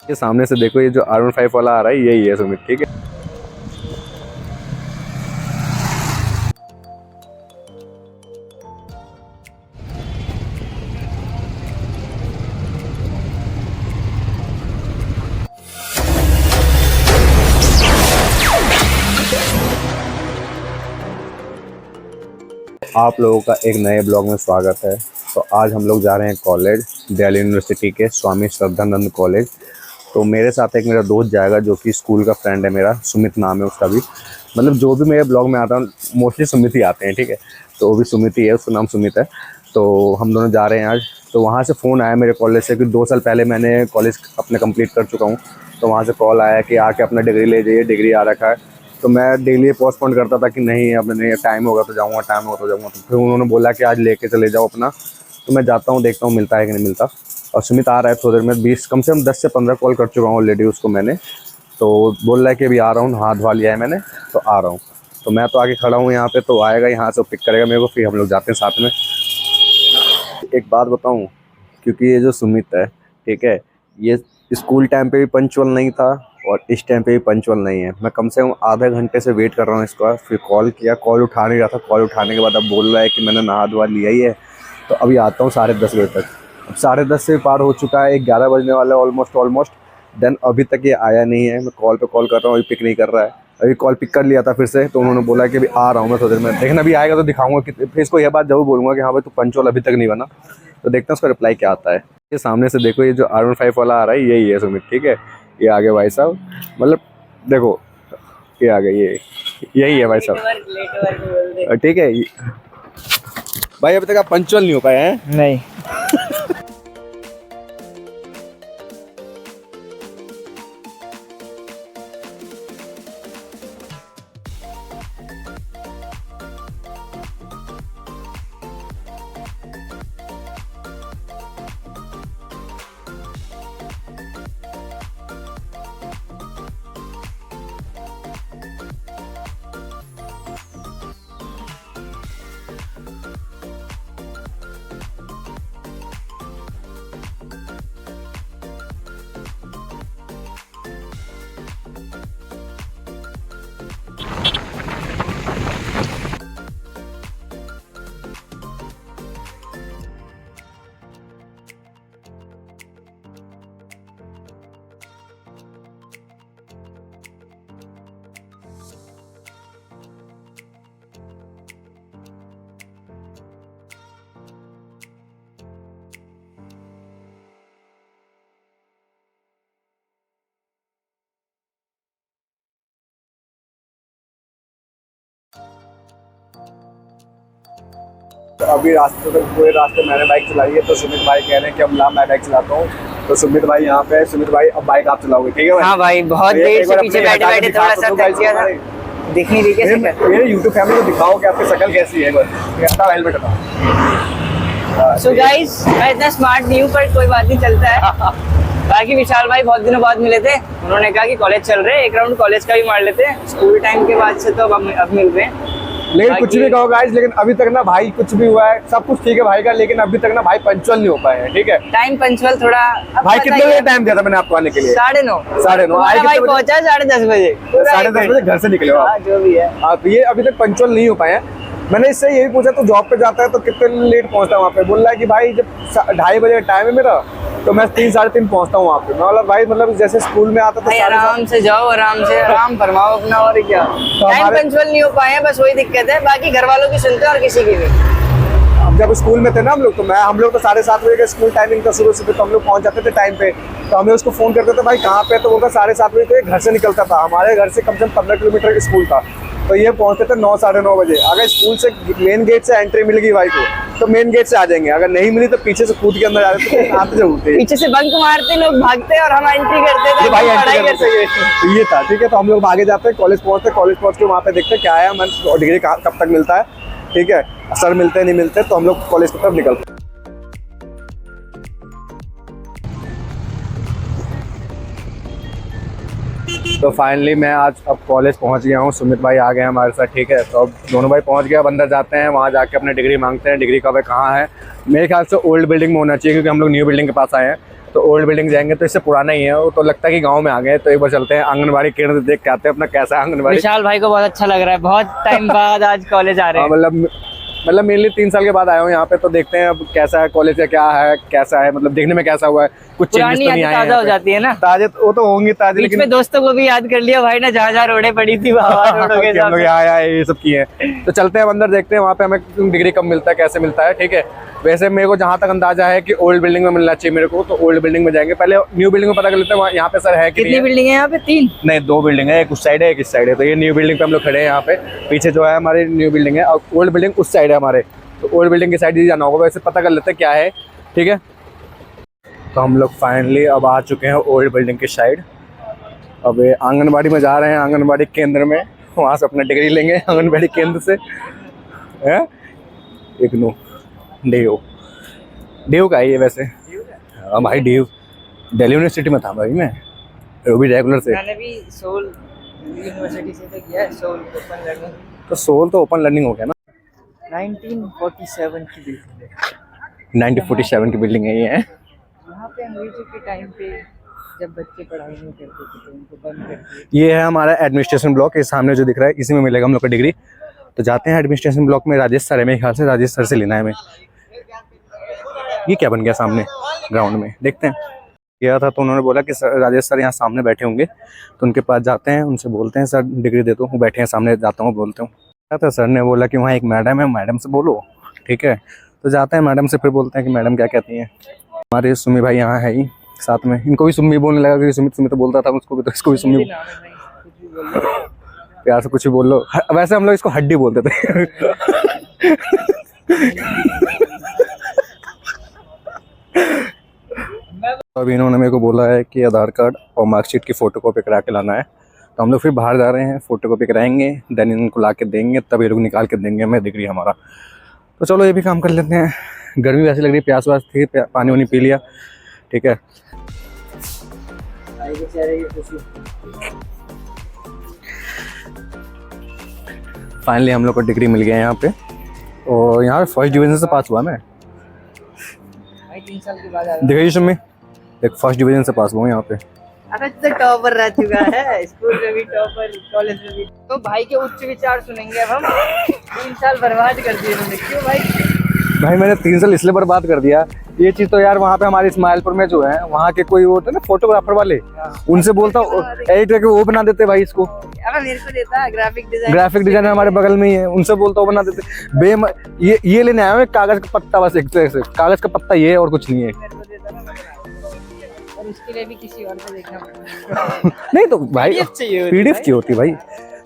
ये सामने से देखो, ये जो R15 वाला आ रहा है यही है सुमित, ठीक है। आप लोगों का एक नए ब्लॉग में स्वागत है। तो आज हम लोग जा रहे हैं कॉलेज, दिल्ली यूनिवर्सिटी के स्वामी श्रद्धानंद कॉलेज। तो मेरे साथ एक मेरा दोस्त जाएगा जो कि स्कूल का फ्रेंड है मेरा, सुमित नाम है उसका भी। मतलब जो भी मेरे ब्लॉग में आता है मोस्टली सुमित ही आते हैं, ठीक है। तो वो भी सुमित ही है, उसका नाम सुमित है। तो हम दोनों जा रहे हैं आज। तो वहाँ से फ़ोन आया मेरे कॉलेज से कि 2 साल पहले मैंने कॉलेज अपने कंप्लीट कर चुका हूँ। तो वहाँ से कॉल आया कि आके अपना डिग्री ले जाइए, डिग्री आ रखा है। तो मैं डेली पोस्टपोन करता था कि नहीं अब नहीं, टाइम होगा तो जाऊँगा, टाइम होगा तो जाऊँगा। तो फिर उन्होंने बोला कि आज लेके चले जाओ अपना। तो मैं जाता हूँ, देखता हूँ मिलता है कि नहीं मिलता। और सुमित आ रहा है थोड़ी देर में, 20 कम से कम 10 से 15 कॉल कर चुका हूँ ऑलरेडी उसको मैंने। तो बोल रहा है कि अभी आ रहा हूँ, हाथ धोवा लिया है मैंने तो आ रहा हूँ। तो मैं तो आके खड़ा हूँ यहाँ पे, तो आएगा यहाँ से पिक करेगा मेरे को, फिर हम लोग जाते हैं साथ में। एक बात बताऊँ, क्योंकि ये जो सुमित है, ठीक है, ये स्कूल टाइम पे भी पंचुअल नहीं था और इस टाइम पे भी पंचुअल नहीं है। मैं कम से कम आधे घंटे से वेट कर रहा हूँ इसका, फिर कॉल किया, कॉल उठा नहीं रहा था। कॉल उठाने के बाद अब बोल रहा है कि मैंने नहा धोवा लिया ही है, तो अभी आता हूँ 10:30 बजे तक। अब 10:30 से पार हो चुका है, 11 बजने वाला है ऑलमोस्ट। देन अभी तक ये आया नहीं है। मैं कॉल पे कॉल कर रहा हूँ, अभी पिक नहीं कर रहा है। अभी कॉल पिक कर लिया था फिर से, तो उन्होंने बोला कि अभी आ रहा हूँ मैं थोड़ी देर में। लेकिन अभी आएगा तो दिखाऊंगा कि, फिर इसको यह बात जरूर बोलूँगा कि हाँ भाई तू पंचुअल अभी तक नहीं बना। तो देखते हैं उसका रिप्लाई क्या आता है। ये सामने से देखो, ये जो R15 वाला आ रहा है यही है सुमित, ठीक है। ये आगे भाई साहब, मतलब देखो ये आ गए, ये यही है भाई साहब, ठीक है। भाई अभी तक आप पंचुअल नहीं हो पाए हैं? नहीं। तो अभी रास्ते तक, पूरे रास्ते मैंने बाइक चलाई है। तो सुमित भाई कह रहे हैं कि अब ला मैं बाइक चलाता हूँ। तो सुमित भाई यहाँ पे, सुमित भाई अब बाइक आप चलाओगे, ठीक है भाई? हाँ भाई, बहुत देर से पीछे बैठे बैठे थोड़ा सा थक गया था, दिख नहीं रही कैसे। मेरे YouTube फैमिली को दिखाओ कि आपकी शक्ल कैसी है। हटाओ हेलमेट, हटाओ। सो गाइस, मैं इतना स्मार्ट नहीं हूँ पर कोई बात नहीं, चलता है। बाकी विशाल भाई बहुत दिनों बाद मिले थे, उन्होंने कहा कि कॉलेज चल रहे हैं, एक राउंड कॉलेज का भी मार लेते हैं। स्कूल टाइम के बाद से तो अब मिल रहे हैं। लेकिन कुछ भी कहो गाइस, लेकिन अभी तक ना भाई कुछ भी हुआ है, सब कुछ ठीक है भाई का, लेकिन अभी तक ना भाई पंचुअल नहीं हो पाए हैं, ठीक है। टाइम पंचुअल थोड़ा। भाई कितने बजे टाइम दिया था मैंने आपको आने के लिए? 9:30। आए भाई पहुंचा 10:30 बजे, 10:30 बजे घर से निकले हो आप? जो भी है आप ये अभी तक पंचुअल नहीं हो पाए हैं। मैंने इससे यही पूछा तो जॉब पे जाता है तो कितने लेट पहुंचता है वहाँ पे? बोल रहा है कि भाई जब 2:30 बजे टाइम है मेरा तो मैं 3 साढ़े 3 पहुंचता हूँ वहाँ पे। मतलब भाई, मतलब जैसे स्कूल में आता तो आराम से जाओ, आराम से आराम फरमाओ अपना, और क्या। टाइम पंचुअल नहीं हो पाए हैं, बस वही दिक्कत है। बाकी घर वालों की सुनते हैं और किसी की भी। जब स्कूल में थे ना हम लोग, तो हम लोग तो 7:30 बजे का स्कूल टाइमिंग था सुबह, तो हम लोग पहुंच जाते थे टाइम पे। तो हमें उसको फोन करते थे भाई कहाँ पे, तो वो 7:30 बजे तो घर से निकलता था। हमारे घर से कम से कम 15 किलोमीटर स्कूल था, तो ये पहुंचते थे 9 साढ़े 9 बजे। अगर स्कूल से मेन गेट से एंट्री मिल गई भाई को तो मेन गेट से आ जाएंगे, अगर नहीं मिली तो पीछे से कूद के अंदर आ जाते थे। आते जरूर थे, पीछे से बंक मारते लोग, भागते और हम एंट्री करते थे भाई पढ़ाई कर सके। तो ये था, ठीक है। तो हम लोग आगे जाते हैं, कॉलेज पहुंच के वहाँ पे देखते हैं क्या है, हमें डिग्री कब तक मिलता है, ठीक है। सर मिलते नहीं मिलते, तो हम लोग कॉलेज की तरफ निकलते हैं। तो फाइनली मैं आज अब कॉलेज पहुंच गया हूं। सुमित भाई आ गए हैं हमारे साथ, ठीक है। तो अब दोनों भाई पहुंच गए, अब अंदर जाते हैं, वहां जाके अपने डिग्री मांगते हैं। डिग्री कब है, कहाँ है? मेरे ख्याल से ओल्ड बिल्डिंग में होना चाहिए, क्योंकि हम लोग न्यू बिल्डिंग के पास आए हैं। तो ओल्ड बिल्डिंग जाएंगे तो इससे पुराना ही है वो, तो लगता है कि गांव में आ गए। तो एक बार चलते हैं आंगनबाड़ी केंद्र देख के आते हैं अपना कैसा है आंगनबाड़ी। विशाल भाई को बहुत अच्छा लग रहा है, बहुत टाइम बाद आज कॉलेज आ रहे हैं। मतलब मेनली 3 साल के बाद आया हूँ यहाँ पे, तो देखते हैं अब कैसा है कॉलेज का, क्या है कैसा है, मतलब देखने में कैसा हुआ है, कुछ चेंजेस तो नहीं आए ताजा हो जाती है ना। ताजे वो तो होंगी ताजे, बीच में दोस्तों को भी याद कर लिया भाई ने, जहाँ रोडे पड़ी थी वहाँ रोडों के हम लोग यहाँ ये सब किए हैं। तो चलते हैं अंदर, देखते हैं वहाँ पे हमें डिग्री कब मिलता है, कैसे मिलता है। ठीक है, वैसे मेरे को जहाँ तक अंदाजा है कि ओल्ड बिल्डिंग में मिलना चाहिए मेरे को, तो ओल्ड बिल्डिंग में जाएंगे। पहले न्यू बिल्डिंग में पता कर लेते हैं यहाँ पे सर है कि कितनी बिल्डिंग है यहाँ पे? 3 नहीं 2 बिल्डिंग है, एक उस साइड है एक इस साइड है। तो ये न्यू बिल्डिंग पे हम लोग खड़े हैं, यहाँ पे पीछे जो है हमारी न्यू बिल्डिंग है और ओल्ड बिल्डिंग उस साइड है हमारे। तो ओल्ड बिल्डिंग की साइड ही जाना होगा, वैसे पता कर लेते हैं क्या है। ठीक है, तो हम लोग फाइनली अब आ चुके हैं ओल्ड बिल्डिंग की साइड। अब आंगनबाड़ी में जा रहे हैं, आंगनबाड़ी केंद्र में, वहाँ से अपना डिग्री लेंगे आंगनबाड़ी केंद्र से। है इग्नू डीयू का है ये वैसे। हाँ भाई डीयू दिल्ली यूनिवर्सिटी में था भाई मैं, वो भी रेगुलर से। मैंने भी सोल यूनिवर्सिटी से तो किया है, सोल ओपन लर्निंग। तो सोल तो ओपन लर्निंग हो गया ना। 1947 की बिल्डिंग है, 1947 की बिल्डिंग है ये है। यहाँ पे अंग्रेजों के टाइम पे जब बच्चे पढ़ाई नहीं करते थे तो उनको बंद कर दिया। ये है हमारा एडमिनिस्ट्रेशन ब्लॉक, ये सामने जो दिख रहा है इसी में मिलेगा हम लोग का डिग्री। तो जाते हैं एडमिनिस्ट्रेशन ब्लॉक में, राजेश सर है मेरे ख्याल से, राजेश सर से लेना है हमें। ये क्या बन गया सामने ग्राउंड में, देखते हैं। गया था तो उन्होंने बोला कि सर राजेश सर यहाँ सामने बैठे होंगे, तो उनके पास जाते हैं, उनसे बोलते हैं सर डिग्री दे दो। वो बैठे हैं सामने, जाता हूँ बोलते हूँ। क्या था सर ने बोला कि वहाँ एक मैडम है, मैडम से बोलो। ठीक है, तो जाते हैं मैडम से, फिर बोलते हैं कि मैडम क्या कहती हैं। हमारे सुमी भाई यहाँ है ही साथ में, इनको भी सुमी बोलने लगा क्योंकि सुमित तो बोलता था उसको भी, तो इसको भी सुमी। प्यार से कुछ भी बोल लो, वैसे हम लोग इसको हड्डी बोलते थे। तो अभी इन्होंने मेरे को बोला है कि आधार कार्ड और मार्कशीट की फ़ोटोकॉपी करा के लाना है। तो हम लोग फिर बाहर जा रहे हैं, फ़ोटोकॉपी कराएंगे, देन इनको ला के देंगे, तब ये लोग निकाल के देंगे हमें डिग्री हमारा। तो चलो ये भी काम कर लेते हैं, गर्मी वैसे लग रही है, प्यास व्यास थी, पानी वानी पी लिया। ठीक है, फाइनली हम लोग को डिग्री मिल गया यहाँ पे। और यहाँ पे फर्स्ट डिवीजन से पास हुआ मैं, 3 साल के बाद। देखिए सुमी, एक फर्स्ट डिवीजन से पास हुआ यहाँ पे। अरे तो टॉपर रह चुका है, स्कूल में भी टॉपर, कॉलेज में भी। तो भाई के उच्च विचार सुनेंगे अब हम। 3 साल बर्बाद कर दिए उन्होंने, क्यों भाई? भाई मैंने 3 साल इसलिए बर्बाद कर दिया, ये चीज़ तो यार वहाँ पे हमारे इस्माइलपुर में जो है वहाँ के कोई वो थे ना फोटोग्राफर वाले, उनसे बोलता एडिट करके वो बना देते भाई इसको। अब मेरे को देता है ग्राफिक डिजाइनर हमारे बगल में ही है, उनसे बोलता वो बना देते। ये लेने आया हूँ एक कागज का पत्ता, बस एक तरह से कागज का पत्ता ये है और कुछ नहीं है। और उसके लिए भी किसी और को देखना पड़ेगा। नहीं तो भाई पीडीएफ चाहिए होती भाई,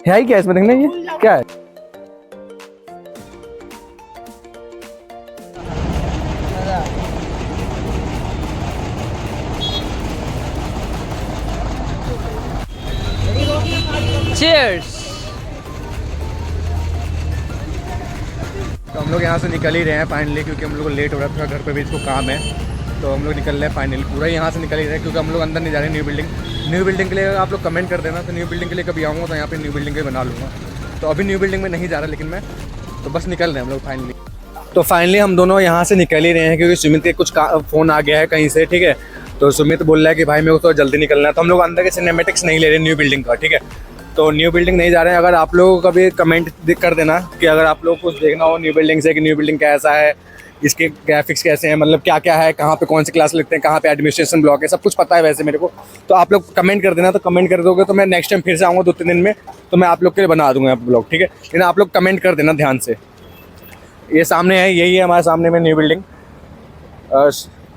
है ही क्या इसमें देखना, ये क्या है? Cheers! तो हम लोग यहाँ से निकल ही रहे हैं फाइनली, क्योंकि हम लोग को लेट हो रहा था, घर पे भी इसको काम है। तो हम लोग निकल रहे हैं फाइनली, पूरा यहाँ से निकल ही रहे हैं, क्योंकि हम लोग अंदर नहीं जा रहे। न्यू बिल्डिंग के लिए आप लोग कमेंट कर देना, तो न्यू बिल्डिंग के लिए कभी आऊँगा तो यहाँ पे न्यू बिल्डिंग के बना लूँगा। तो अभी न्यू बिल्डिंग में नहीं जा रहा लेकिन मैं, तो बस निकल रहे हैं हम लोग फाइनली। तो फाइनली हम दोनों यहाँ से निकल ही रहे हैं, क्योंकि सुमित के कुछ फ़ोन आ गया है कहीं से। ठीक है, तो सुमित बोल रहा है कि भाई मेरे को तो जल्दी निकलना है, तो हम लोग अंदर के सिनेमेटिक्स नहीं ले रहे न्यू बिल्डिंग का। ठीक है, तो न्यू बिल्डिंग नहीं जा रहे हैं। अगर आप लोगों को कभी कमेंट कर देना कि अगर आप लोग कुछ देखना हो न्यू बिल्डिंग से, कि न्यू बिल्डिंग कैसा है, इसके ग्राफिक्स कैसे हैं, मतलब क्या क्या है, कहाँ पे कौन सी क्लास लगते हैं, कहाँ पे एडमिनिस्ट्रेशन ब्लॉक है, सब कुछ पता है वैसे मेरे को। तो आप लोग कमेंट कर देना, तो कमेंट कर दोगे तो मैं नेक्स्ट टाइम फिर से आऊँगा 2-3 दिन में, तो मैं आप लोग के लिए बना दूँगा ब्लॉग। ठीक है, लेकिन आप लोग कमेंट कर देना ध्यान से। ये सामने है, यही है हमारे सामने में न्यू बिल्डिंग,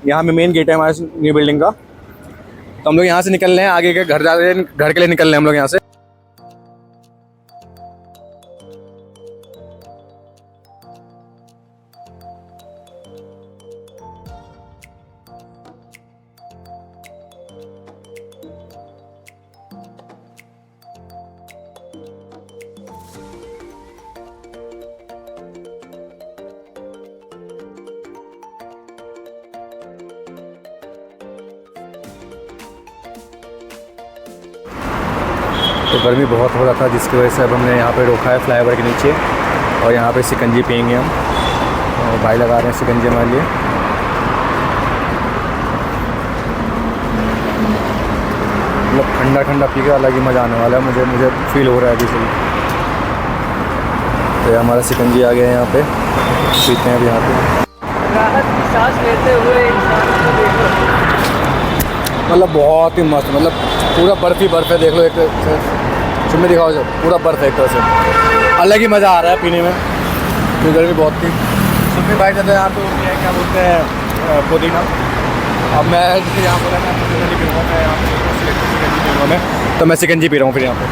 यहाँ में मेन गेट है हमारे न्यू बिल्डिंग का। तो हम लोग यहाँ से निकल रहे हैं, आगे के घर जा रहे हैं, घर के लिए निकल रहे हैं हम लोग यहाँ से। तो गर्मी बहुत हो रहा था, जिसकी वजह से अब हमने यहाँ पे रोका है फ्लाईओवर के नीचे, और यहाँ पे शिकंजी पियेंगे हम। और भाई लगा रहे हैं शिकंजी हमारे लिए। मतलब ठंडा ठंडा पी के अलग ही मज़ा आने वाला है, मुझे मुझे फील हो रहा है अभी से ही। तो ये हमारा सिकंजी आ गया है यहाँ पे, पीते हैं अभी यहाँ पे। राहत की सांस लेते हुए इंसान को देखो। मतलब बहुत ही मस्त, मतलब पूरा बर्फ़ ही बर्फ़ है, देख लो एक तुम्हें दिखाओ जो पूरा बर्फ़ है एक तरह से, अलग ही मज़ा आ रहा है पीने में। तो गर्मी बहुत थी, सुम्मी भाई जाते हैं यहाँ पे ये क्या बोलते हैं पुदीना। अब मैं जैसे यहाँ बोला मैं पुदीना नहीं पीऊँगा, मैं यहाँ पे सिकंजी पीऊँगा मैं, तो मैं सिकंजी पी रहा हूँ फिर यहाँ पे।